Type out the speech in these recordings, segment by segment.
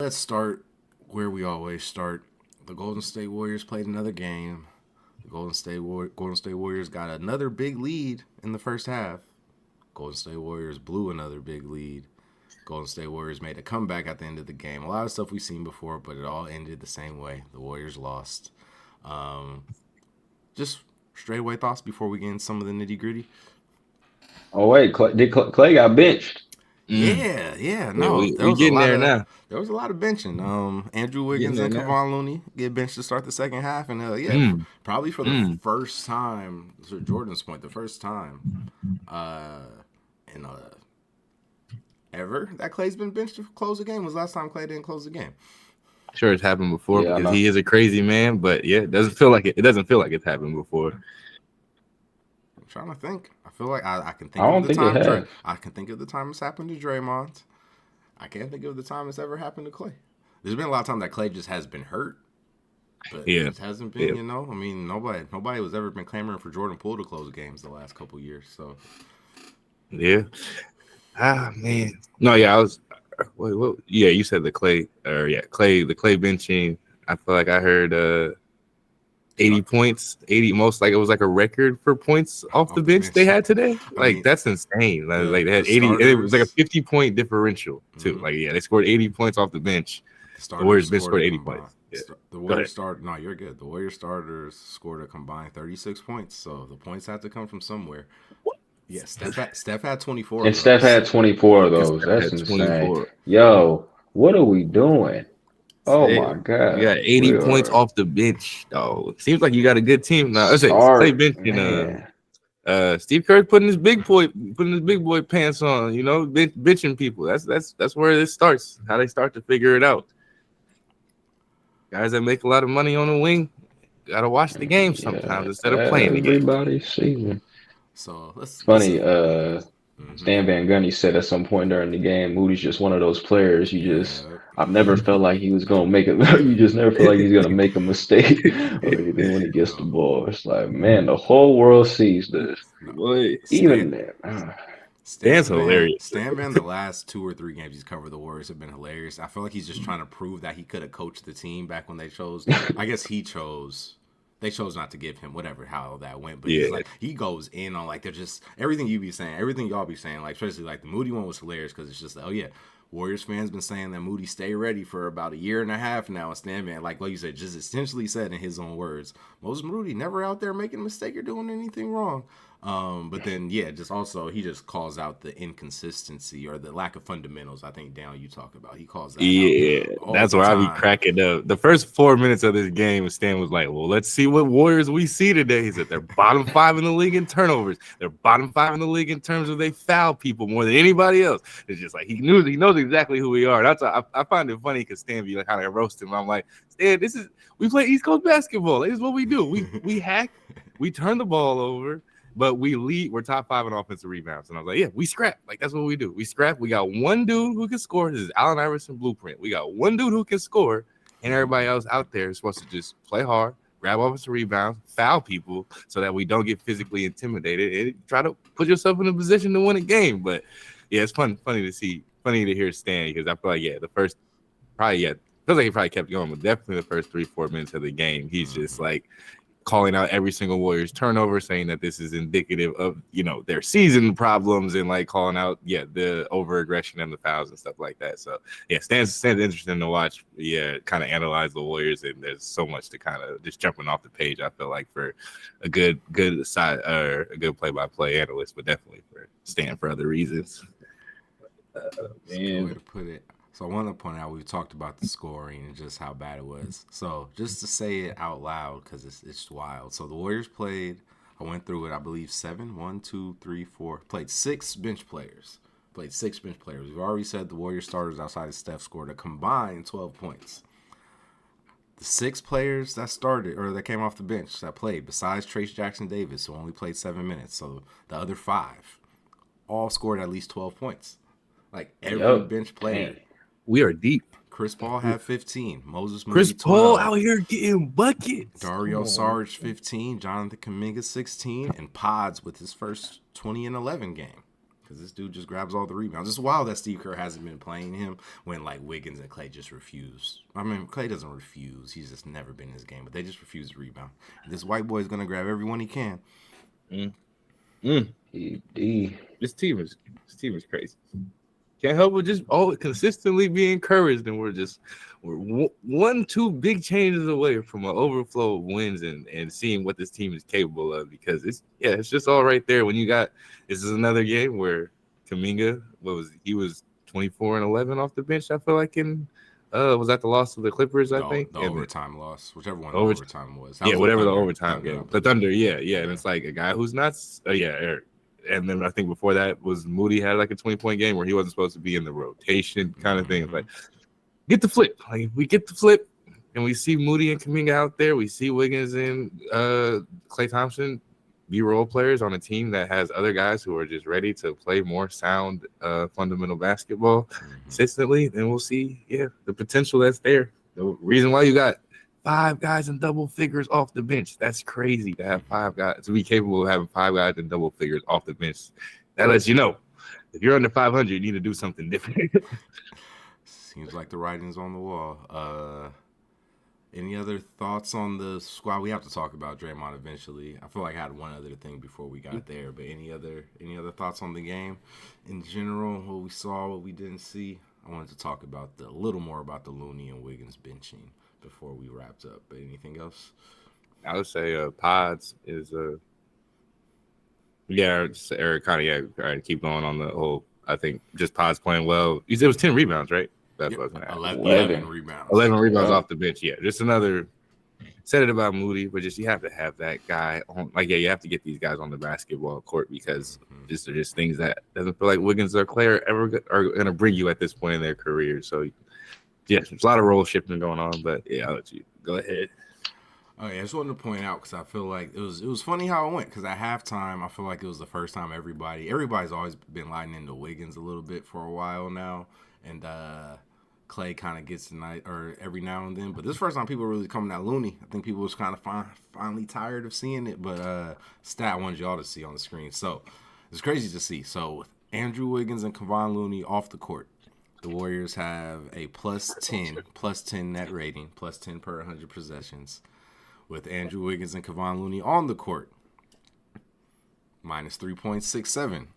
Let's start where we always start. The Golden State Warriors played another game. The Golden State Warriors got another big lead in the first half. Golden State Warriors blew another big lead. Golden State Warriors made a comeback at the end of the game. A lot of stuff we've seen before, but it all ended the same way. The Warriors lost. Um, just straightaway thoughts before we get into some of the nitty gritty. Oh wait, Clay got benched? Mm. Yeah, Yeah, no, we getting there now. there was a lot of benching. Andrew Getting Wiggins there and now. Kevon Looney get benched to start the second half, and Mm. probably for the Mm. first time, to Jordan's point, the first time, uh, in ever that Clay's been benched to close the game was last time Clay didn't close the game. Sure, it's happened before Yeah, I because know. he is a crazy man. But yeah, it doesn't feel like it. It doesn't feel like it's happened before. I'm trying to think. I feel like I can I think of don't the think it time. has. I can think of the time it's happened to Draymond. I can't think of the time it's ever happened to Clay. There's been a lot of time that Clay just has been hurt, but Yeah, it hasn't yeah, been. I mean, nobody was ever been clamoring for Jordan Poole to close games the last couple years. So yeah. Ah man. No, yeah, I was. Wait, what? Yeah, you said the Clay, or yeah, Clay, the Clay benching. I feel like I heard 80 points, 80 most like it was like a record for points off the off the bench they bench, had today. I Like mean, that's insane. Like they the had 80, and it was like a starters, 50-point differential too. mhm, Like yeah, they scored 80 points off the bench. the The starters Warriors bench scored a scored 80 combined. points. Yeah. The Go Warriors ahead. start. No, you're good. The Warriors starters scored a combined 36 points. So the points had to come from somewhere. Yeah, Steph had 24 And of Steph those. had 24 of And those. Steph That's had insane. 24. Yo, what are we doing? Oh Say, my you God. got 80 We points are off the bench, though. Seems like you got a good team now. I say Clay start, bench and man. Steve Kerr putting his big boy pants on, bitching people. That's where this starts. How they start to figure it out. Guys that make a lot of money on the wing gotta watch the game Yeah, sometimes instead of playing the game. everybody's season. So It's let's this is funny, mm-hmm. Stan Van Gundy said at some point during the game, Moody's just one of those players Yeah. I've never felt like he was gonna make it. You just never feel like he's gonna make a mistake or anything when he gets the Yo, ball. It's like, man, the whole world sees this. no, Boy, Stan Even there. Dan's hilarious. Stan Van, the last 2 or 3 games he's covered the Warriors have been hilarious. I feel like he's just trying to prove that he could have coached the team back when they chose. I guess he chose. They chose not to give him whatever how that went, but he's Yeah, like he goes in on like they're just everything you be saying, everything y'all be saying, like especially like the Moody one was hilarious because it's just like, oh yeah, Warriors fans been saying that Moody stay ready for about a year and a half now. And Stan Van, like you said, just essentially said in his own words, Moses Moody never out there making a mistake or doing anything wrong. But then yeah, just also he just calls out the inconsistency or the lack of fundamentals. I think Down you talk about he calls that out yeah. all That's the where I be time. cracking up. The first 4 minutes of this game, Stan was like, "Well, let's see what Warriors we see today." He said they're bottom five in the league in turnovers. They're bottom five in the league in terms of they foul people more than anybody else. It's just like he knows exactly who we are. I find it funny because Stan be like kind of roast him. I'm like, Stan, we play East Coast basketball. This is what we do. We hack, we turn the ball over. But we're top five in offensive rebounds. And I was like, yeah, we scrap. Like, that's what we do. We scrap. We got one dude who can score. This is Allen Iverson blueprint. We got one dude who can score, and everybody else out there is supposed to just play hard, grab offensive rebounds, foul people so that we don't get physically intimidated and try to put yourself in a position to win a game. But, yeah, it's funny to hear Stan because I feel like, yeah, feels like he probably kept going, but definitely the first 3-4 minutes of the game, he's just like, calling out every single Warriors turnover, saying that this is indicative of, their season problems and like calling out, the over aggression and the fouls and stuff like that. So yeah, stands interesting to watch. Yeah, kind of analyze the Warriors, and there's so much to kind of just jumping off the page. I feel like for a good side or a good play-by-play analyst, but definitely for Stan for other reasons. It's a good way Man, to put it. So I want to point out we've talked about the scoring and just how bad it was. So just to say it out loud because it's wild. So the Warriors played. I went through it. I believe 7, 1, 2, 3, 4. Played six bench players. Played six bench players. We've already said the Warriors starters outside of Steph scored a combined 12 points. The six players that started or that came off the bench that played, besides Trace Jackson Davis, who only played 7 minutes, so the other five all scored at least 12 points. Like every Yup. bench Dang. player. we are deep. Chris Paul had 15. Moses Chris Moody Paul 12. out here getting buckets. Come Dario on. Saric 15. Jonathan Kuminga 16. And Pods with his first 20 and 11 game. Because this dude just grabs all the rebounds. It's wild that Steve Kerr hasn't been playing him when like Wiggins and Klay just refuse. I mean, Klay doesn't refuse. He's just never been in his game, but they just refuse to rebound. And this white boy is gonna grab everyone he can. Mm. This team is crazy. Can't help but just consistently be encouraged, and we're 1-2 big changes away from an overflow of wins and seeing what this team is capable of, because it's just all right there. When you got, this is another game where Kuminga he was 24 and 11 off the bench. I feel like was that the loss of the Clippers? I think the overtime loss, whichever one overtime was. Yeah, whatever the overtime Thunder, game. The Thunder, yeah, and it's like a guy who's not, Eric. And then I think before that was Moody had like a 20-point game where he wasn't supposed to be in the rotation kind of thing. It's like, get the flip. Like, if we get the flip and we see Moody and Kuminga out there, we see Wiggins and Klay Thompson be role players on a team that has other guys who are just ready to play more sound fundamental basketball consistently, then we'll see, the potential that's there. The reason why you got 5 guys in double figures off the bench. That's crazy to have 5 guys, to be capable of having 5 guys in double figures off the bench. That lets you know, if you're under 500, you need to do something different. Seems like the writing's on the wall. Any other thoughts on the squad? We have to talk about Draymond eventually. I feel like I had one other thing before we got there, but any other thoughts on the game in general? What we saw, what we didn't see. I wanted to talk about a little more about the Looney and Wiggins benching before we wrapped up. But anything else? I would say Pods is Eric kind of all right, keep going on the whole. I think just Pods playing well. You said it was 10 rebounds, right? That's what I was 11 rebounds. 11 rebounds off the bench. Yeah, just another. Said it about Moody, but just you have to have that guy on. Like, you have to get these guys on the basketball court, because these are just things that doesn't feel like Wiggins or Klay are going to bring you at this point in their career. So, there's a lot of role shifting going on. But I'll let you go ahead. Oh yeah, I just wanted to point out, because I feel like it was funny how it went. Because at halftime, I feel like it was the first time everybody's always been lighting into Wiggins a little bit for a while now, and Klay kind of gets tonight or every now and then. But this first time people were really coming at Looney. I think people was kind of finally tired of seeing it. But stat I wanted y'all to see on the screen. So it's crazy to see. So with Andrew Wiggins and Kevon Looney off the court, the Warriors have a plus 10 net rating, plus 10 per 100 possessions. With Andrew Wiggins and Kevon Looney on the court, minus 3.67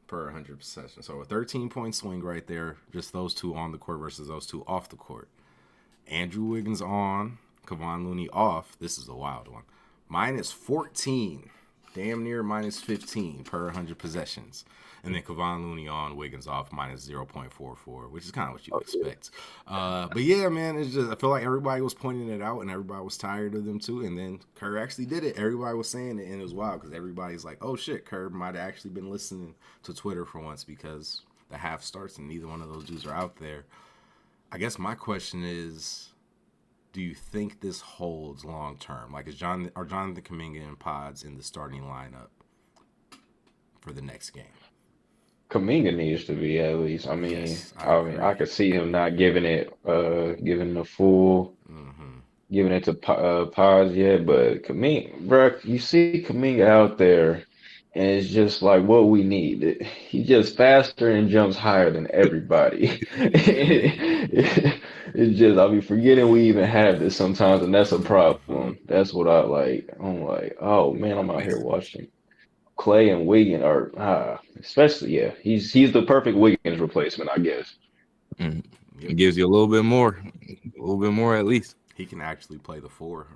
per 100 possessions. So a 13-point swing right there, just those two on the court versus those two off the court. Andrew Wiggins on, Kevon Looney off. This is a wild one. Minus 14, damn near minus 15 per 100 possessions. And then Kevon Looney on, Wiggins off, minus 0.44, which is kind of what you expect. But yeah, man, it's just, I feel like everybody was pointing it out and everybody was tired of them too. And then Kerr actually did it. Everybody was saying it, and it was wild because everybody's like, oh shit, Kerr might have actually been listening to Twitter for once, because the half starts and neither one of those dudes are out there. I guess my question is, do you think this holds long term? Like, are Jonathan Kuminga and Pods in the starting lineup for the next game? Kuminga needs to be, at least. I mean, Yes, I could see him not giving it the full, giving it to Paz yet, but Kuminga, bro, you see Kuminga out there, and it's just like what we need. He's just faster and jumps higher than everybody. It's just, I be forgetting we even have this sometimes, and that's a problem. That's what I like. I'm like, oh man, I'm out here watching Klay and Wiggins are especially, he's the perfect Wiggins replacement, I guess. It gives you a little bit more at least. He can actually play the 4,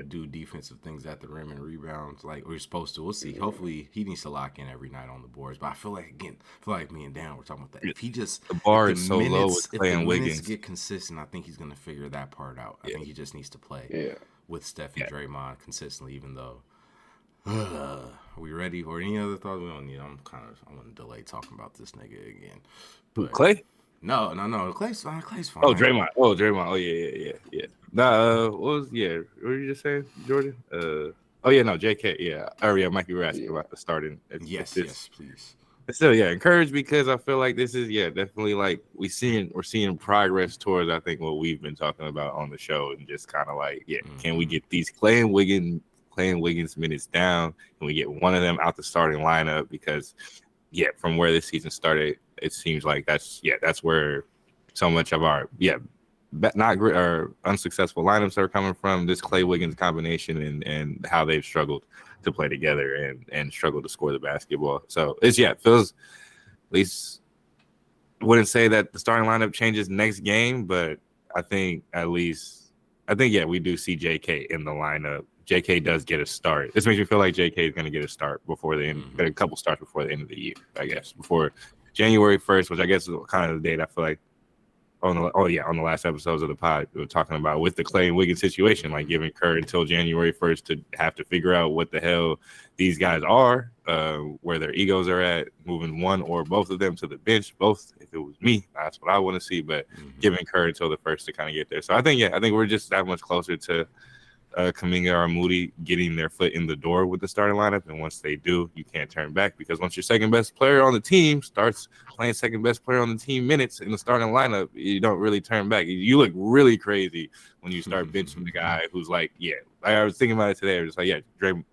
do defensive things at the rim and rebounds like we're supposed to. We'll see. Hopefully, he needs to lock in every night on the boards. But I feel like me and Dan were talking about that. If he just the bar is so low with Klay and Wiggins, get consistent, I think he's going to figure that part out. I think he just needs to play with Steph and Draymond consistently. Even though, are we ready or any other thoughts? We don't need. I'm going to delay talking about this nigga again. But, Klay? No. Clay's fine. Oh, Draymond. Oh, yeah. Nah, what were you just saying, Jordan? JK. Yeah. Mike, you were asking about the starting. Yes, please. But still, encouraged, because I feel like this is, definitely like we're seeing progress towards, I think, what we've been talking about on the show, and just kind of like, can we get these Klay and Wiggins minutes down? Can we get one of them out the starting lineup? Because from where this season started, it seems like that's where so much of our not great or unsuccessful lineups are coming from. This Klay Wiggins combination and how they've struggled to play together and struggle to score the basketball. So it feels, at least wouldn't say that the starting lineup changes next game, but I think we do see JK in the lineup. JK does get a start. This makes me feel like JK is going to get a start before the end, a couple starts before the end of the year, I guess, before January 1st, which I guess is kind of the date I feel like on the last episodes of the pod we were talking about with the Klay and Wiggins situation, like giving Kerr until January 1st to have to figure out what the hell these guys are, where their egos are at, moving one or both of them to the bench. Both, if it was me, that's what I want to see, but giving Kerr until the first to kind of get there. So I think we're just that much closer to Kuminga or Moody getting their foot in the door with the starting lineup, and once they do, you can't turn back, because once your second best player on the team starts playing second best player on the team minutes in the starting lineup, you don't really turn back. You look really crazy when you start benching the guy who's like, I was thinking about it today. I was just like, Draymond,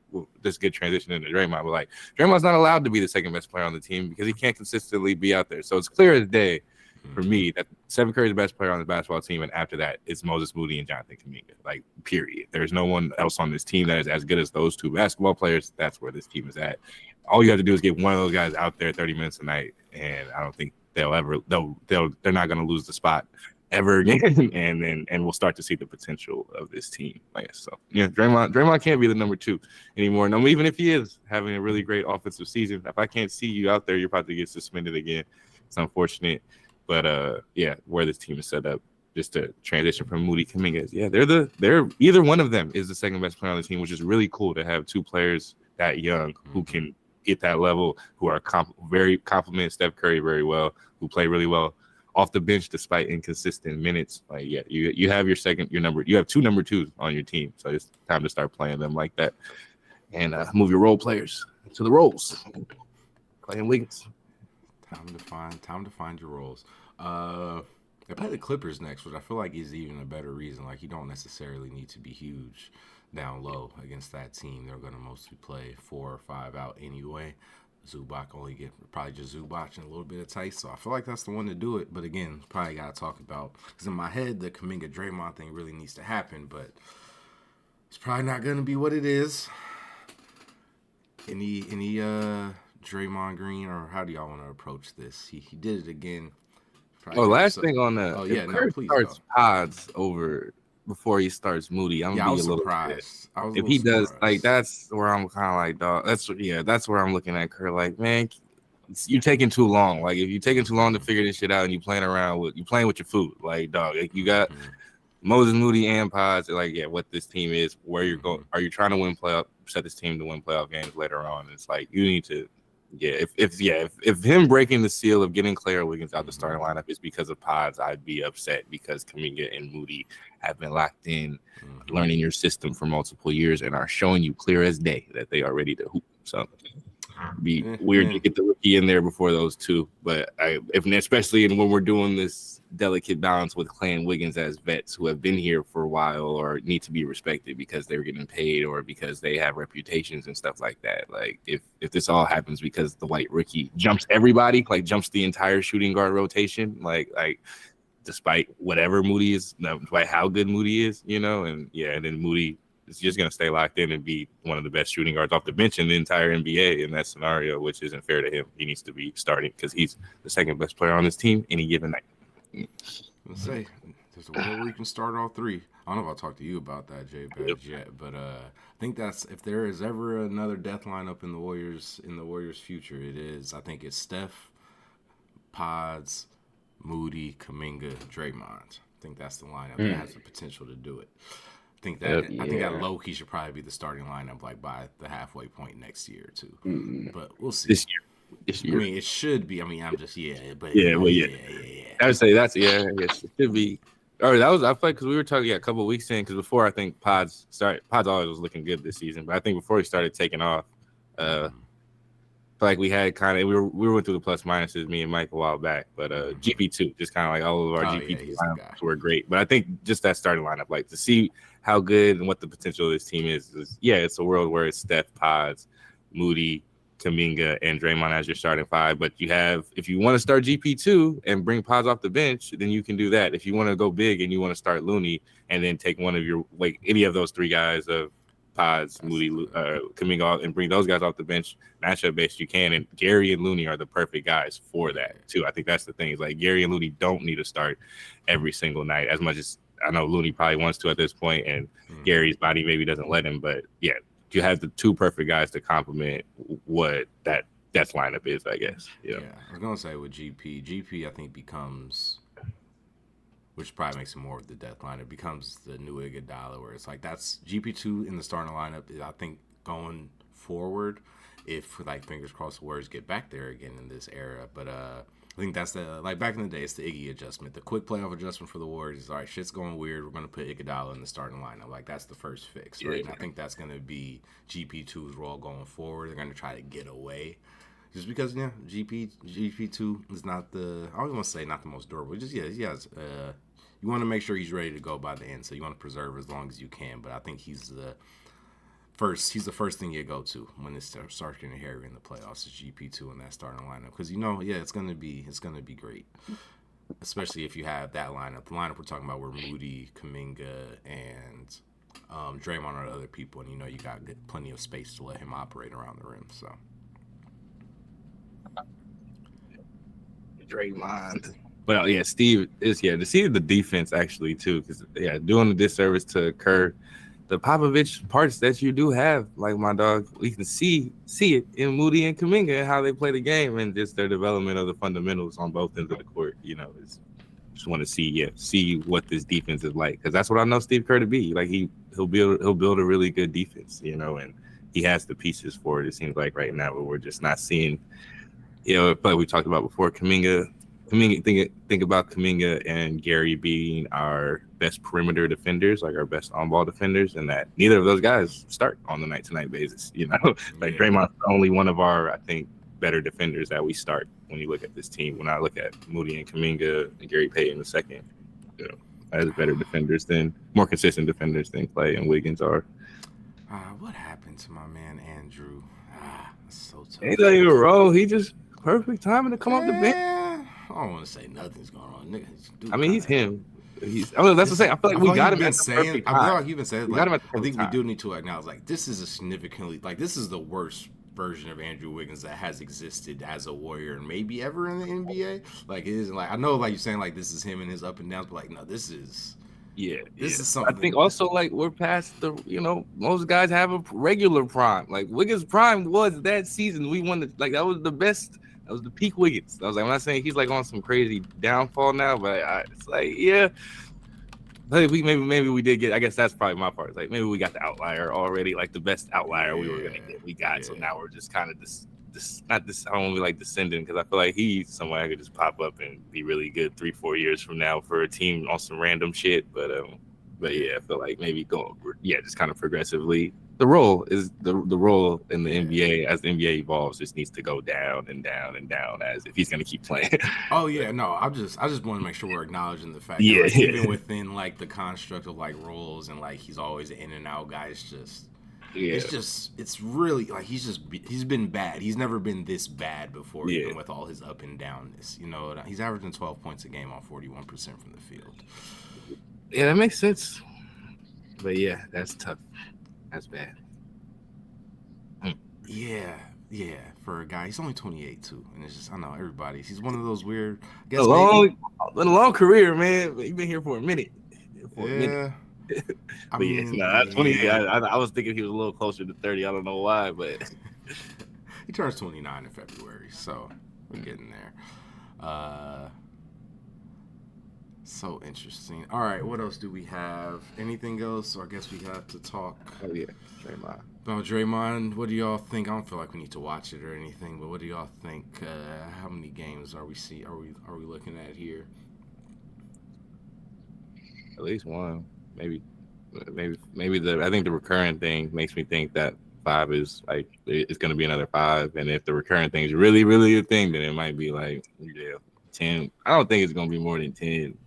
this is a good transition into Draymond, but like Draymond's not allowed to be the second best player on the team because he can't consistently be out there. So it's clear as day for me that Stephen Curry is the best player on the basketball team, and after that, it's Moses Moody and Jonathan Kuminga. Like, period. There's no one else on this team that is as good as those two basketball players. That's where this team is at. All you have to do is get one of those guys out there 30 minutes a night, and I don't think they're not going to lose the spot ever again. and we'll start to see the potential of this team. Draymond can't be the number 2 anymore. No, even if he is having a really great offensive season, if I can't see you out there, you're about to get suspended again. It's unfortunate. But where this team is set up, just to transition from Moody Kuminga, they're either one of them is the second best player on the team, which is really cool to have two players that young who can get that level, who are very complement Steph Curry very well, who play really well off the bench despite inconsistent minutes. Like, you have you have 2 number 2s on your team, so it's time to start playing them like that and move your role players to the roles. Playing Wiggins. Time to find your roles. They play the Clippers next, which I feel like is even a better reason. Like, you don't necessarily need to be huge down low against that team. They're going to mostly play 4 or 5 out anyway. Zubac probably just Zubac and a little bit of Tice. So I feel like that's the one to do it. But again, probably got to talk about, because in my head, the Kuminga Draymond thing really needs to happen, but it's probably not going to be what it is. Any Draymond Green, or how do y'all want to approach this? He did it again. Last thing on that. Please starts Pods over before he starts Moody, I'm gonna be a little surprised. If he does, like, that's where I'm kind of like, dog. That's where I'm looking at Kerr. Like, man, you're taking too long. Like, if you're taking too long to figure this shit out, and you playing with your food, like, dog. Like, you got Moses Moody and Pods. Like, what this team is, where you're going. Are you trying to set this team to win playoff games later on? It's like, you need to. If him breaking the seal of getting Klay Wiggins out the starting lineup is because of Pods, I'd be upset, because Kuminga and Moody have been locked in, learning your system for multiple years, and are showing you clear as day that they are ready to hoop. So it'd be weird to get the rookie in there before those two. But especially when we're doing this delicate balance with Klay and Wiggins as vets who have been here for a while or need to be respected because they're getting paid or because they have reputations and stuff like that. Like, if this all happens because the white rookie jumps everybody, like jumps the entire shooting guard rotation, like despite whatever Moody is, despite how good Moody is, and then Moody is just going to stay locked in and be one of the best shooting guards off the bench in the entire NBA in that scenario, which isn't fair to him. He needs to be starting because he's the second best player on this team any given night. Let's say there's a world where you can start all 3. I don't know if I'll talk to you about that, J-Badge, yet, but I think that's, if there is ever another death lineup in the Warriors future, I think it's Steph, Pods, Moody, Kuminga, Draymond. I think that's the lineup that has the potential to do it. I think that low-key should probably be the starting lineup, like, by the halfway point next year too. But we'll see. This year. I mean, it should be. I mean, I'm just I would say it should be. All right, I feel like, because we were talking a couple of weeks in, because before, I think Pods always was looking good this season, but I think before he started taking off, I feel like we had we went through the plus minuses, me and Mike, a while back, but GP2, just kind of like all of our GP2 lineups were great, but I think just that starting lineup, like, to see how good and what the potential of this team is, it's a world where it's Steph, Pods, Moody, Kuminga and Draymond as your starting five. But you have, if you want to start GP2 and bring Paz off the bench, then you can do that. If you want to go big and you want to start Looney and then take one of your, like any of those three guys of Paz, Moody, Kuminga, and bring those guys off the bench, matchup based, you can. And Gary and Looney are the perfect guys for that too. I think that's the thing. Is like Gary and Looney don't need to start every single night as much as I know Looney probably wants to at this point, and Gary's body maybe doesn't let him. But yeah, you have the two perfect guys to complement what that death lineup is, I guess. Yeah, I was gonna say with GP I think becomes, which probably makes it more of the death lineup, becomes the new Iguodala, where it's like that's GP2 in the starting lineup. I think going forward, if like fingers crossed the Warriors get back there again in this era, but I think that's the, like back in the day, it's the Iggy adjustment. The quick playoff adjustment for the Warriors is, all right, shit's going weird. We're going to put Iguodala in the starting lineup. Like, that's the first fix, right? And I think that's going to be GP2's role going forward. They're going to try to get away. Just because, yeah, GP2 is not the, I was going to say not the most durable. Just, yeah, he has, you want to make sure he's ready to go by the end. So you want to preserve as long as you can. But I think he's the first thing you go to when it starts getting hairy in the playoffs is GP2 in that starting lineup, because it's gonna be great, especially if you have that lineup. The lineup we're talking about where Moody, Kuminga, and Draymond are the other people, and you got plenty of space to let him operate around the rim. So Draymond. But yeah, Steve is to see the defense actually too, because doing a disservice to Kerr. The Popovich parts that you do have, like my dog, we can see it in Moody and Kuminga and how they play the game and just their development of the fundamentals on both ends of the court. Just want to see what this defense is like, because that's what I know Steve Kerr to be. Like he'll build a really good defense, and he has the pieces for it. It seems like right now, but we're just not seeing. But we talked about before Kuminga. Think about Kuminga and Gary being our best perimeter defenders, like our best on-ball defenders, and that neither of those guys start on the night-to-night basis. Draymond's only one of our, I think, better defenders that we start when you look at this team. When I look at Moody and Kuminga and Gary Payton II, as better defenders more consistent defenders than Klay and Wiggins are. What happened to my man Andrew? That's so tough. Ain't that even wrong? He just perfect timing to come off the bench. I don't want to say nothing's going on, nigga. I mean, he's him. That's what I'm saying. I feel like we got him at the perfect time. I feel like you've been saying. Like, I think we time. do need to acknowledge, like, this is a significantly, like, this is the worst version of Andrew Wiggins that has existed as a Warrior and maybe ever in the NBA. Like, it isn't like, I know, like you're saying, like, this is him and his up and downs, but like, no, this is. This is something. I think also like we're past the, most guys have a regular prime. Like Wiggins' prime was that season. We won like that was the best. That was the peak Wiggins. I was like, I'm not saying he's like on some crazy downfall now, but it's like, But maybe we did get. I guess that's probably my part. It's like maybe we got the outlier already, like the best outlier we were gonna get. We got so now we're just kind of I don't want to be like descending, because I feel like he's somebody who could just pop up and be really good 3-4 years from now for a team on some random shit. But yeah, I feel like maybe just kind of progressively. The role is the role in the NBA as the NBA evolves just needs to go down and down and down as if he's gonna keep playing. Oh yeah, no, I just want to make sure we're acknowledging the fact that even within like the construct of like roles and like he's always an in and out guy, it's really like he's been bad. He's never been this bad before, even with all his up and downness. He's averaging 12 points a game on 41% from the field. Yeah, that makes sense. But yeah, that's tough. That's bad. Yeah, for a guy, he's only 28 too, and it's just I know he's one of those weird. Been a long career, man. He's been here for a minute. I mean, 20. I was thinking he was a little closer to 30. I don't know why, but he turns 29 in February, so we're getting there. So interesting. All right, what else do we have? Anything else? Or I guess we have to talk. Oh yeah, Draymond. About Draymond, what do y'all think? I don't feel like we need to watch it or anything, but what do y'all think? How many games are we looking at here? At least one, maybe. I think the recurrent thing makes me think that 5 is like it's going to be another 5, and if the recurrent thing is really, really a thing, then it might be like 10. I don't think it's going to be more than 10.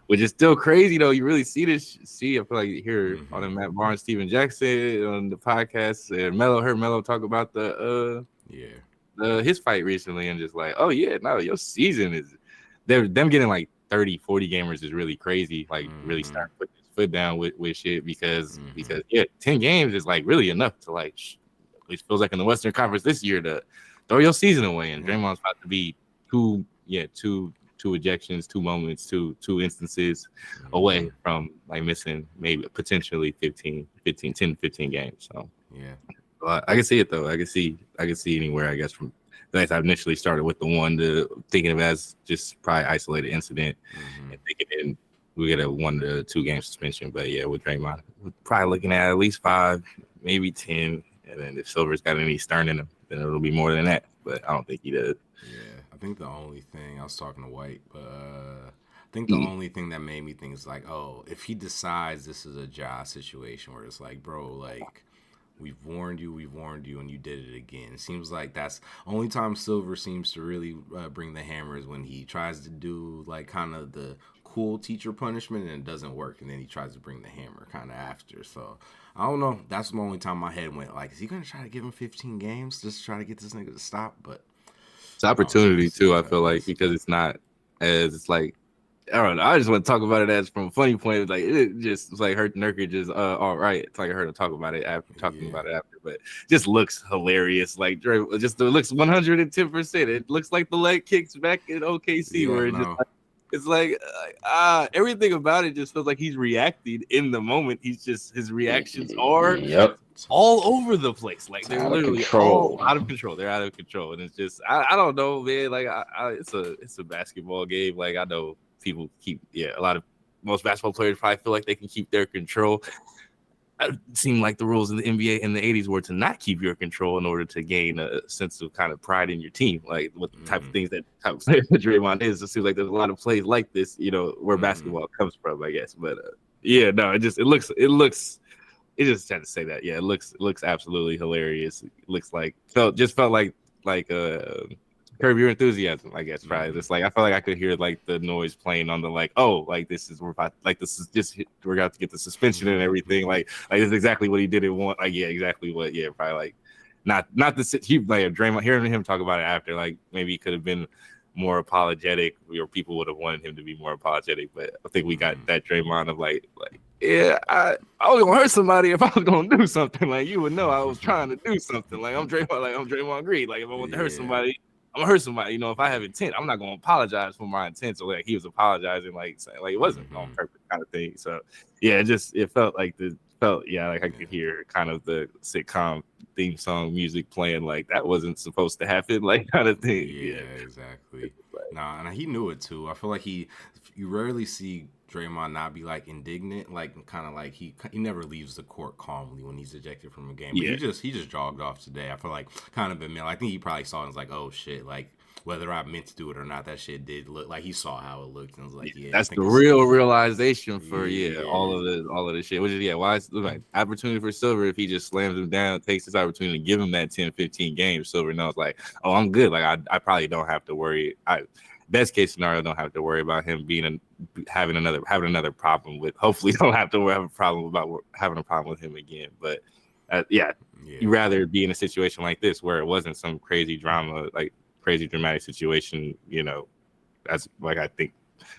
Which is still crazy, though. You really see this. I feel like you hear on the Matt Barnes, Steven Jackson on the podcast. Heard Melo talk about the Yeah. his fight recently, and just like, oh yeah, no, your season is them getting like 30, 40 gamers is really crazy. Like really Mm-hmm. start putting his foot down with shit Mm-hmm. because yeah, 10 games is like really enough to like it feels like in the Western Conference this year to throw your season away. And Yeah. Draymond's about to be two two ejections, two moments, two instances Mm-hmm. away from like missing maybe potentially 10, 15 games. So Yeah. I can see it though. I can see anywhere. I guess from like I initially started with the one to thinking of it as just probably isolated incident Mm-hmm. and thinking in we get a 1 to 2 game suspension. But yeah, with Draymond, we're probably looking at least 5, maybe 10. And then if Silver's got any stern in him, then it'll be more than that. But I don't think he does. Yeah, I think the only thing I was talking to White, but I think the Mm. only thing that made me think is like, oh, if he decides this is a Ja situation where it's like, bro, like we've warned you, and you did it again. It seems like that's only time Silver seems to really bring the hammer is when he tries to do like kind of the cool teacher punishment and it doesn't work, and then he tries to bring the hammer kind of after. So I don't know. That's the only time my head went like, is he gonna try to give him 15 games just to try to get this nigga to stop? But It's I don't know. We'll opportunity see too. what I feel like happens. because it's not as it's like I don't know. I just want to talk about it as from a funny point. It's like it just it's like hurt Nurkic is all right. It's like I heard him talk about it after talking Yeah. about it after, but just looks hilarious. Like Dre, just it looks 110%. It looks like the leg kicks back in OKC Yeah. where it just No. like, it's like everything about it just feels like he's reacting in the moment. He's just his reactions are Yep. all over the place. Like It's they're out of literally all control. out of control. They're out of control, and it's just I don't know, man. Like it's a basketball game. Like I know people keep a lot of most basketball players probably feel like they can keep their control. It seemed like the rules in the NBA in the 80s were to not keep your control in order to gain a sense of kind of pride in your team. Like what the type of Mm-hmm. things that type of player that Draymond is. It seems like there's a lot of plays like this, where Mm-hmm. basketball comes from, I guess. But yeah, no, it looks it just had to say that. Yeah, it looks absolutely hilarious. It looks like felt like Curb Your Enthusiasm, I guess. Probably Mm-hmm. just like I felt like I could hear like the noise playing on the like, oh, like this is we're about like this is just we're about to get the suspension and everything. Like this is exactly what he didn't want. Like yeah, exactly what probably like not the he like Draymond hearing him talk about it after like maybe he could have been more apologetic or people would have wanted him to be more apologetic, but I think we got Mm-hmm. that Draymond of like yeah, I was gonna hurt somebody if I was gonna do something. Like you would know I was trying to do something. Like I'm Draymond Green. Like if I want to hurt Yeah. somebody, I'm gonna hurt somebody. If I have intent, I'm not gonna apologize for my intent. So like he was apologizing, like saying like it wasn't on Mm-hmm. purpose kind of thing. So yeah, it felt like like I could Yeah. hear kind of the sitcom theme song music playing like that wasn't supposed to happen, like kind of thing. Yeah. Yeah, exactly. Nah, and he knew it too. I feel like you rarely see Draymond not be like indignant, like kind of like he never leaves the court calmly when he's ejected from a game. But Yeah. he just jogged off today. I feel like kind of admit. I think he probably saw it and was like, oh shit, like whether I meant to do it or not, that shit did look like he saw how it looked and was like, yeah, I That's think the it's real realization for yeah, all of this shit. Which is why it's like opportunity for Silver if he just slams him down, takes this opportunity to give him that 10, 15 games. Silver knows like, oh, I'm good. Like I probably don't have to worry. Best case scenario, don't have to worry about him having another problem with. Hopefully, don't have to have a problem about having a problem with him again. But yeah, you yeah, rather be in a situation like this where it wasn't some crazy drama, like crazy dramatic situation. As like I think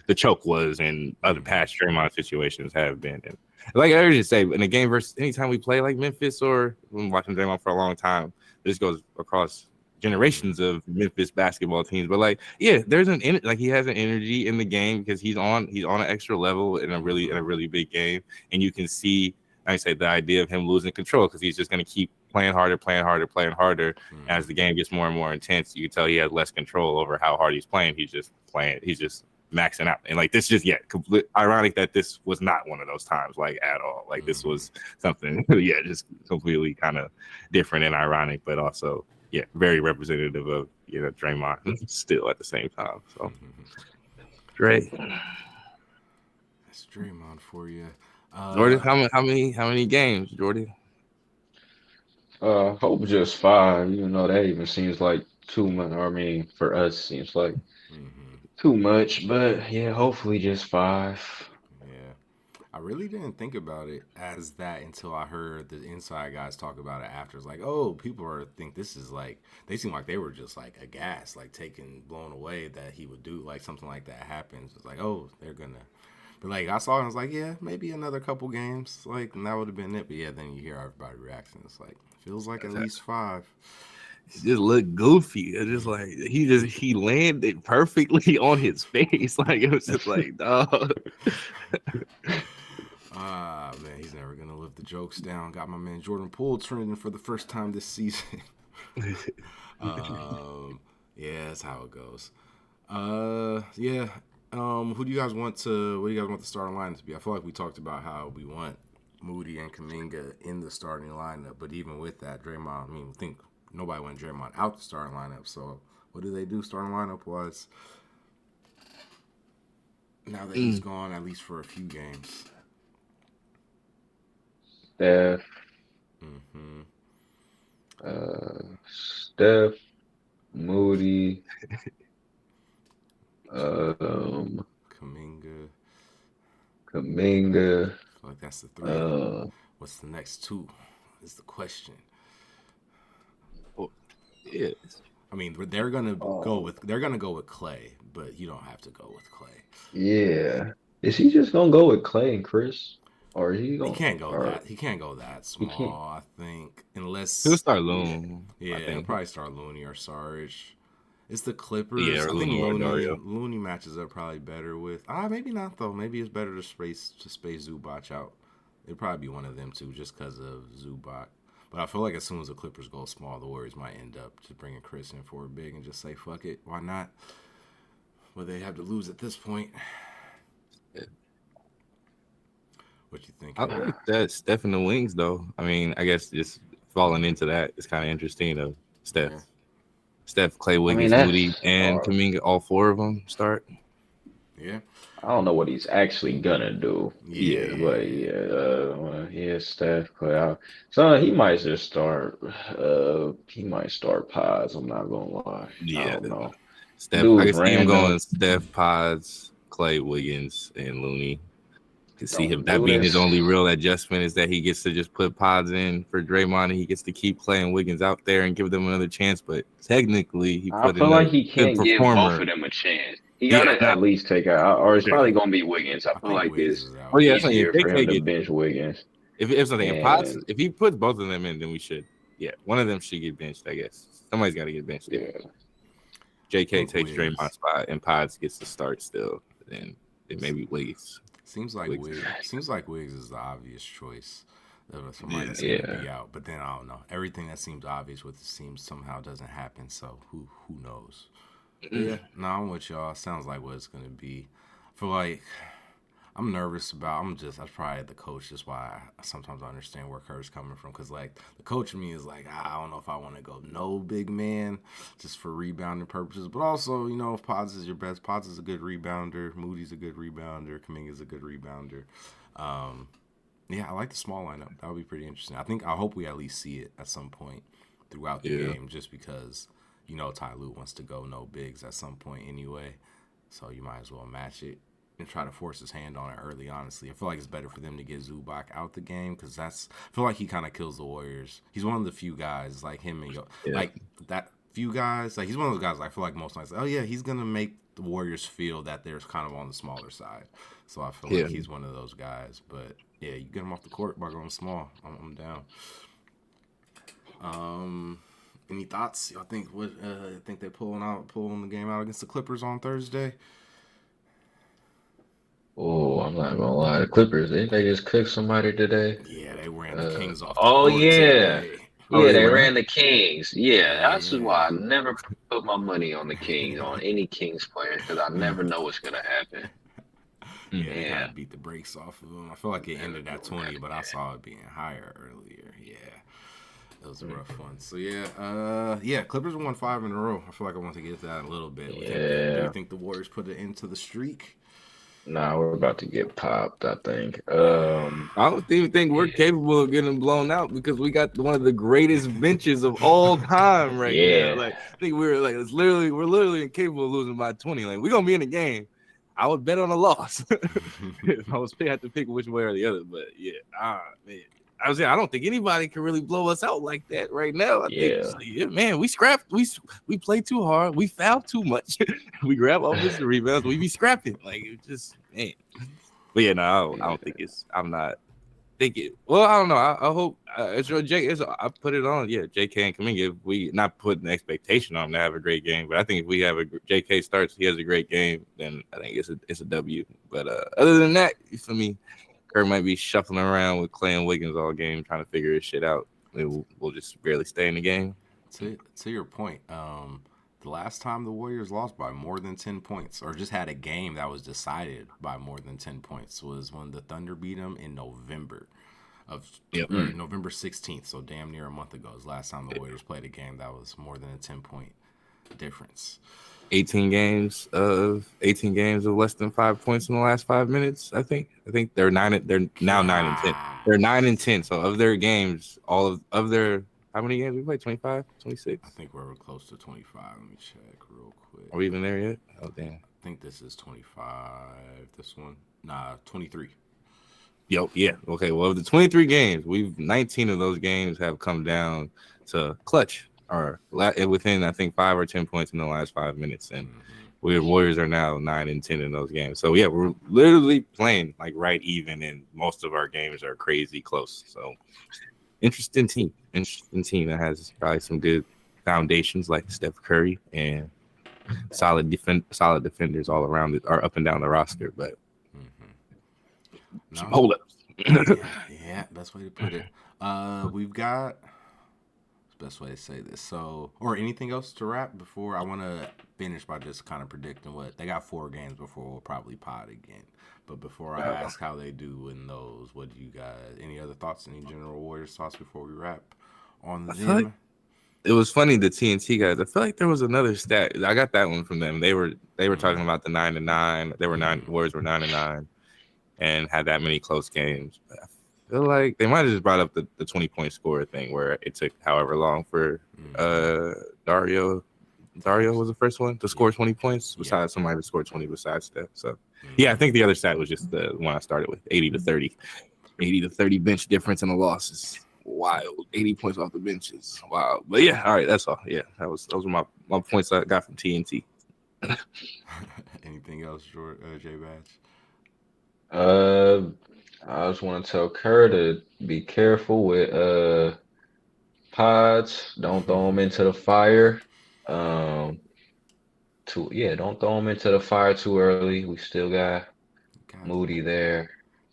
the choke was and other mm-hmm, past Draymond situations have been. And like I just say, in a game versus anytime we play like Memphis or when watching Draymond for a long time, this goes across mm-hmm, generations of Memphis basketball teams. But like, yeah, there's like he has an energy in the game because he's on an extra level mm-hmm, in a really big game, and you can see. Like I say the idea of him losing control because he's just going to keep playing harder, playing harder, playing harder. As mm-hmm. the game gets more and more intense, you can tell he has less control over how hard he's playing. He's just playing. He's just maxing out. And like this just complete ironic that this was not one of those times like at all. Like this Mm-hmm. was something just completely kind of different and ironic, but also very representative of Draymond still at the same time. So Dre, That's Draymond for you. Jordan, Uh, how many games, Jordan? Hope just 5. Even though that even seems like too much. I mean, for us, seems like mm-hmm. too much. But yeah, hopefully just 5. Yeah. I really didn't think about it as that until I heard the inside guys talk about it after. It's like, oh, people think this is like, they seem like they were just like aghast, like blown away that he would do like something like that happens. It's like, oh, they're gonna. But like I saw it, and I was like, yeah, maybe another couple games, like, and that would have been it. But yeah, then you hear everybody reacting. It's like feels like at least 5. It just looked goofy. It's just like he landed perfectly on his face. Like it was just like, dog. Ah, man, he's never gonna live the jokes down. Got my man Jordan Poole trending for the first time this season. Yeah, that's how it goes. Yeah. Who do you guys want to? What do you guys want the starting lineup to be? I feel like we talked about how we want Moody and Kuminga in the starting lineup, but even with that, Draymond. I mean, I think nobody went Draymond out the starting lineup. So, what do they do starting lineup wise? Now that he's gone, at least for a few games. Steph, Mm-hmm. Steph, Moody, Kuminga. Kuminga. I feel like that's the 3. What's the next 2? Is the question. Well, yeah. I mean, they're gonna go with Klay, but you don't have to go with Klay. Yeah. Is he just gonna go with Clay and Chris? Or is he He gonna can't go or that. He can't go that he can't small. I think He'll unless start yeah. Loon. yeah, I he'll think. probably start Looney or Sarge. It's the Yeah, Clippers. or I think Looney or Dario. Looney matches up probably better with. Maybe not though. Maybe it's better to space Zubac out. It'd probably be one of them two, just because of Zubac. But I feel like as soon as the Clippers go small, the Warriors might end up just bringing Chris in for a big and just say fuck it, why not? Well, they have to lose at this point. What you think? I like that Steph in the wings, though. I mean, I guess just falling into that is kind of interesting. Of Steph, Yeah. Clay I mean Wiggins, Moody, that's and Kuminga, all 4 of them start. Yeah. I don't know what he's actually gonna do. Yeah, But Yeah. yeah, yeah, Steph put out. So he might just start he might start Pies, I'm not gonna lie. I yeah. don't know. Steph, I Dude's can see him going random. Steph, Pods, Clay Wiggins, and Looney. Can see him Don't that do being his this. only real adjustment is that he gets to just put Pods in for Draymond, and he gets to keep Clay and Wiggins out there and give them another chance. But technically, he I put feel in a like he good can't give both performer. of them a chance. He Yeah, gotta no, at least take out, or it's yeah. probably gonna be Wiggins. I I feel think like Wiggs it's is Oh out. yeah, that's something. If easier they for him can't to get bench Wiggins. if something And if he puts both of them in, then we should. Yeah, one of them should get benched. I guess somebody's got to get benched. If yeah, I J.K. think takes Draymond's Wiggs. spot and Pods gets to start still, then maybe Wiggins. Seems like Wiggins. Wiggs is the obvious choice of somebody Yeah, that's gonna yeah. be out. But then I don't know. Everything that seems obvious with it seems somehow doesn't happen. So who knows? But yeah, no, I'm with y'all. Sounds like what it's gonna be. I feel like I'm nervous about. That's probably the coach. That's why sometimes I understand where Kurt's coming from. Cause like the coach in me is like, I don't know if I want to go no big man just for rebounding purposes. But also, if Pods is your best, Pods is a good rebounder. Moody's a good rebounder. Kuminga's a good rebounder. Yeah, I like the small lineup. That would be pretty interesting. I hope we at least see it at some point throughout the game, just because Ty Lue wants to go no bigs at some point anyway. So you might as well match it and try to force his hand on it early. Honestly, I feel like it's better for them to get Zubac out the game because I feel like he kind of kills the Warriors. He's one of the few guys like him and like that few guys. Like he's one of those guys. I feel like most nights. Oh yeah, he's gonna make the Warriors feel that they're kind of on the smaller side. So I feel like he's one of those guys. But yeah, you get him off the court by going small. I'm down. Any thoughts? Y'all think think they're pulling the game out against the Clippers on Thursday? Oh, I'm not gonna lie. The Clippers, didn't they just cook somebody today? Yeah, they ran the Kings off the Oh court yeah. today. Oh, Yeah, they they ran. ran the Kings. Yeah, that's Yeah. why I never put my money on the Kings, on any Kings player, because I never know what's gonna happen. Yeah, they kind Yeah, of beat the brakes off of them. I feel like it never ended know at what's 20, but I happening. saw it being higher earlier. Yeah. It was a rough one. So yeah, Clippers won 5 in a row. I feel like I want to get to that in a little bit. Do you Yeah. think the Warriors put it into the streak? Nah, we're about to get popped, I think. I don't even think we're capable of getting blown out because we got one of the greatest benches of all time right now. Yeah. Like I think we're literally incapable of losing by 20. Like we're gonna be in the game. I would bet on a loss if I was had to pick which way or the other. But yeah, man. I don't think anybody can really blow us out like that right now. I think, Yeah. yeah, man, we scrapped. We play too hard. We foul too much. We grab offensive rebounds. We be scrapping. Like, it just, man. But yeah, no, I don't think it's. I'm not thinking. Well, I don't know. I hope it's your J. I put it on. Yeah, JK and Kuminga. If we not put an expectation on him to have a great game, but I think if we have a JK starts, he has a great game, then I think it's a W. But other than that, for me, Kerr might be shuffling around with Klay and Wiggins all game, trying to figure his shit out. We'll just barely stay in the game. To your point, the last time the Warriors lost by more than 10 points, or just had a game that was decided by more than 10 points, was when the Thunder beat them in November November 16th. So damn near a month ago is last time the Warriors played a game that was more than a 10-point difference. 18 games of less than 5 points in the last 5 minutes. I think they're nine. They're now 9-10. They're 9-10. So of their games, all of their, how many games we played? 25, 26. I think we're close to 25. Let me check real quick. Are we even there yet? Oh damn. I think this is 25. This one, 23. Yo, yeah. Okay. Well, of the 23 games, 19 of those games have come down to clutch or within, I think, 5 or 10 points in the last 5 minutes, and Warriors are now 9-10 in those games. So yeah, we're literally playing like right even, and most of our games are crazy close. So interesting team that has probably some good foundations like Steph Curry and solid defenders all around it, or up and down the roster. But some hold ups. Yeah, best way to put it. We've got. Best way to say this. So, or anything else to wrap before I want to finish by just kind of predicting what they got 4 games before we'll probably pod again. But before I ask how they do in those, what do you guys? Any other thoughts? Any general Warriors thoughts before we wrap on them? Like it was funny, the TNT guys. I feel like there was another stat. I got that one from them. They were talking about the 9-9. They were Warriors were 9-9, and had that many close games. I feel like they might have just brought up the 20-point score thing where it took however long for Dario was the first one to score 20 points besides somebody to score 20 besides Steph. So yeah, I think the other stat was just the one I started with, 80-30 bench difference in the losses. Wild. 80 points off the benches. Wow. But yeah, all right, that's all. Yeah, those were my points I got from TNT. Anything else, J Batch? I just want to tell Kerr to be careful with pods. Don't throw them into the fire. Don't throw them into the fire too early. We still got Moody there.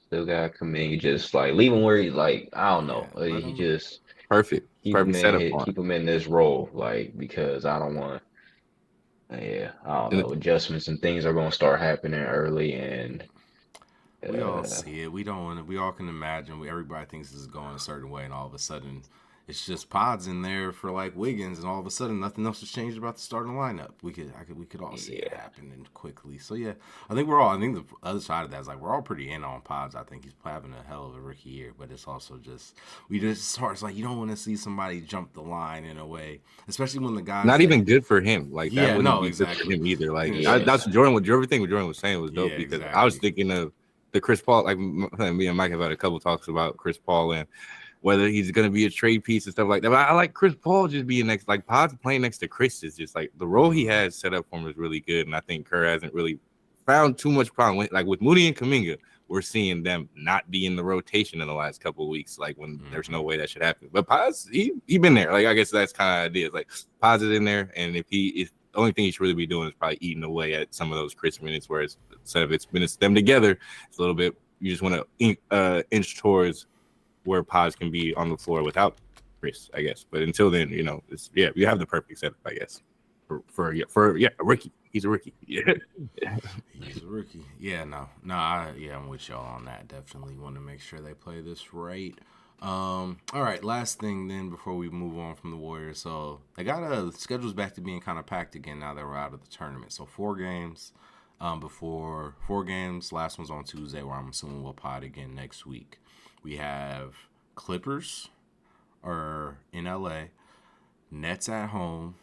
Still got Kuminga. Just like leave him where he like. I don't know. He just perfect setup. Keep him in this role, like, because I don't want. Yeah, I don't know. Adjustments and things are going to start happening early, and we all see it. We don't want to. We all can imagine. Everybody thinks this is going a certain way, and all of a sudden, it's just pods in there for like Wiggins, and all of a sudden, nothing else has changed about the starting lineup. We could all see it happening quickly. So yeah, I think the other side of that is like we're all pretty in on pods. I think he's having a hell of a rookie year, but it's also just it's like you don't want to see somebody jump the line in a way, especially when the guys not even good for him. Like that wouldn't be exactly. good for him either. Like that's everything Jordan was saying was dope because I was thinking of the Chris Paul. Like me and Mike have had a couple talks about Chris Paul and whether he's going to be a trade piece and stuff like that. But I like Chris Paul just being next, like Pod's playing next to Chris is just like the role he has set up for him is really good. And I think Kerr hasn't really found too much problem. Like with Moody and Kuminga, we're seeing them not be in the rotation in the last couple of weeks, like when there's no way that should happen. But Pod's, he been there. Like, I guess that's kind of idea. Like Pod's is in there. And if the only thing he should really be doing is probably eating away at some of those Chris minutes, where instead of it's minutes them together, it's a little bit, you just want to inch towards where Pods can be on the floor without Chris, I guess. But until then, you have the perfect setup, I guess. For a rookie. He's a rookie. Yeah. He's a rookie. Yeah, I'm with y'all on that. Definitely want to make sure they play this right. All right, last thing then before we move on from the Warriors. So they got the schedule's back to being kind of packed again now that we're out of the tournament. So 4 games. Before 4 games. Last one's on Tuesday, where I'm assuming we'll pod again next week. We have Clippers are in LA, Nets at home,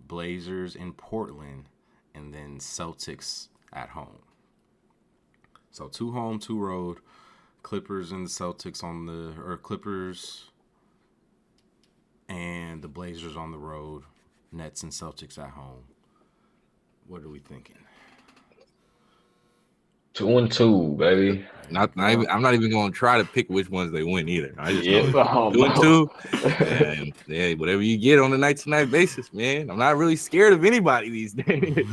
Blazers in Portland, and then Celtics at home. So 2 home, 2 road. Clippers and the Celtics Clippers and the Blazers on the road. Nets and Celtics at home. What are we thinking? 2-2, baby. I'm not even going to try to pick which ones they win either. I just know Yeah, oh, 2-2, no. and yeah, whatever you get on a night-to-night basis, man. I'm not really scared of anybody these days.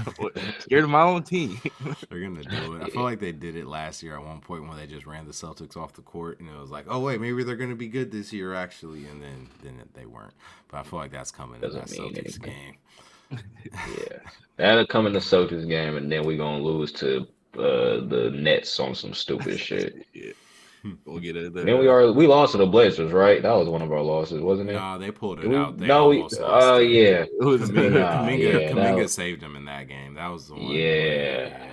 Scared of my own team. They're gonna do it. I feel like they did it last year at one point when they just ran the Celtics off the court, and it was like, oh wait, maybe they're gonna be good this year actually, and then they weren't. But I feel like that's coming in that Celtics game. Yeah, that'll come in the Celtics game, and then we're gonna lose to the Nets on some stupid shit. Yeah. We'll get it. Then we lost to the Blazers, right? That was one of our losses, wasn't it? Nah, they pulled it We, out. They no, we. almost lost. Oh yeah. It was Kuminga saved them in that game. That was the one. Yeah.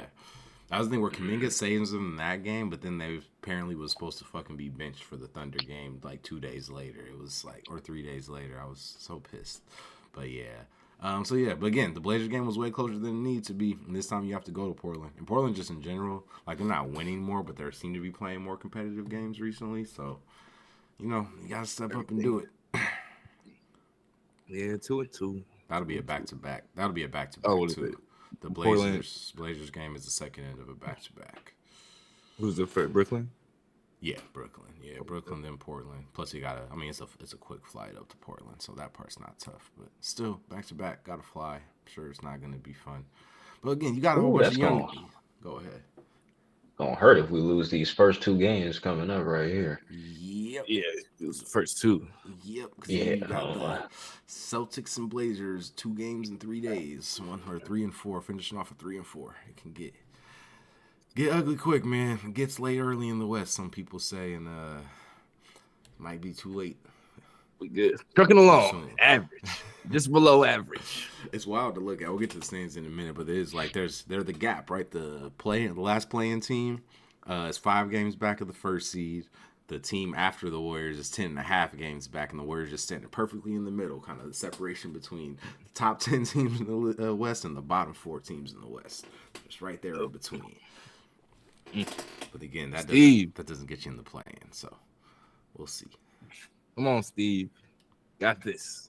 That was the thing where Kuminga saves them in that game, but then they apparently was supposed to fucking be benched for the Thunder game like 2 days later. It was like, or 3 days later. I was so pissed. But yeah. But again, the Blazers game was way closer than it needed to be. And this time you have to go to Portland. And Portland just in general, like they're not winning more, but they seem to be playing more competitive games recently. So, you got to step up and do it. Yeah, 2-2. That'll be a back-to-back. That'll be a back-to-back too. The Blazers game is the second end of a back-to-back. Who's the first? Brooklyn? Yeah, Brooklyn. Yeah, Brooklyn, then Portland. Plus, it's a quick flight up to Portland, so that part's not tough. But still, back-to-back, got to fly. I'm sure it's not going to be fun. But again, you got a whole bunch of young. Go ahead. Gonna hurt if we lose these first 2 games coming up right here. Yep. Yeah, it was the first 2. Yep. Yeah. You got the Celtics and Blazers, 2 games in 3 days. 3 and 4, finishing off at 3 and 4. It can get ugly quick, man. It gets late early in the West, some people say, and might be too late. We good. Trucking along, average, just below average. It's wild to look at. We'll get to the standings in a minute, but it is like they're the gap, right? The last playing team is 5 games back of the first seed. The team after the Warriors is 10.5 games back, and the Warriors just standing perfectly in the middle, kind of the separation between the top 10 teams in the West and the bottom 4 teams in the West. Just right there in between. But again, that doesn't get you in the play-in, so we'll see. Come on, Steve. Got this.